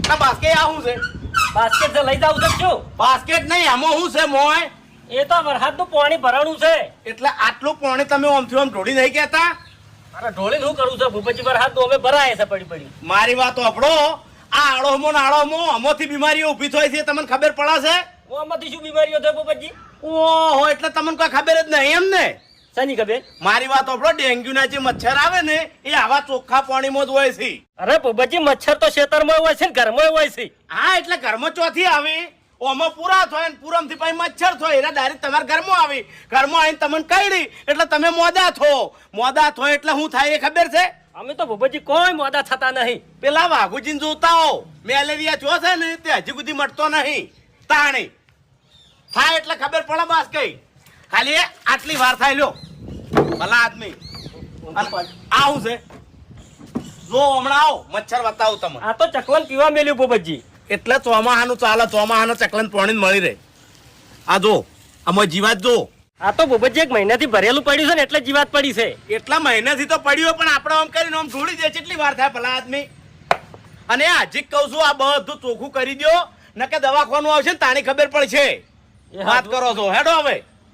ના બાસ્કેટ આ શું છે? બાસ્કેટ છે લઈ જાવ છું. બાસ્કેટ નહીં, આમાં શું છે મોય? એ તો વરસાદનું પાણી ભરાણું છે. એટલે આટલું પાણી તમે આમથી આમ ઢોળી નહીં કહેતા? અરે ઢોળી શું કરું છે ભૂપતજી, વરસાદનું અમે ભરાય છે પડી પડી. મારી વાત સાંભળો, આ આળોમો ને આળોમો આમાંથી બીમારીઓ ઊભી થાય છે તમને ખબર પડે છે? આમાંથી શું બીમારીઓ થાય ભૂપતજી? ઓહો, એટલે તમને કોઈ ખબર જ નહીં એમ ને? શાની ખબર? મારી વાત સાંભળો, ડેન્ગ્યુ ના જે મચ્છર આવે ને એ આવા ચોખ્ખા પાણીમાં જ હોય છે. અરે ભૂપતજી, મચ્છર તો ખેતરમાં હોય છે ને ઘરમાં હોય છે. હા, એટલે ઘરમાં ચોથી આવે, ઓમાં પૂરા થાય ને પૂરમથી પછી મચ્છર થાય, એના ડાયરેક્ટ તમારા ઘરમાં આવી, ઘરમાં આવીને તમને કરડી એટલે તમે મોદા થો એટલે શું થાય એ ખબર છે? અમે તો ભૂપતજી કોઈ મોડા થતા નહીં. પેલા વાઘુજીને જોતા હો, મેલેરિયા જો છે ને તે હજી સુધી મટતો નહીં. તાણી થાય એટલે ખબર પડે બાસ કઈ. ખાલી આટલી વાર થાય લ્યો ભલા આદમી. આવું છે જો હમણાં આવો મચ્છર બતાવું તમે. આ તો ચકલન પીવા મેલ્યું ભૂપતજી. એટલે ચોમાહાનું ચાલે, ચોમાહાનું ચકલન પાણી મળી રહે. આ જો આમાં જીવાત જો. આ તો ભૂપતજી એક મહિનાથી ભરેલું પડ્યું છે ને એટલે જીવાત પડી છે. એટલા મહિનાથી તો પડ્યો પણ આપણે આમ કરીને આમ ઢોળી દે. કેટલી વાર થાય ભલા આદમી? અને હજી કહું છું આ બધું ચોખ્ખું કરી દો, નકે દવાખાનું આવશે ને તાણી ખબર પડશે. વાત કરો છો હેડો હવે.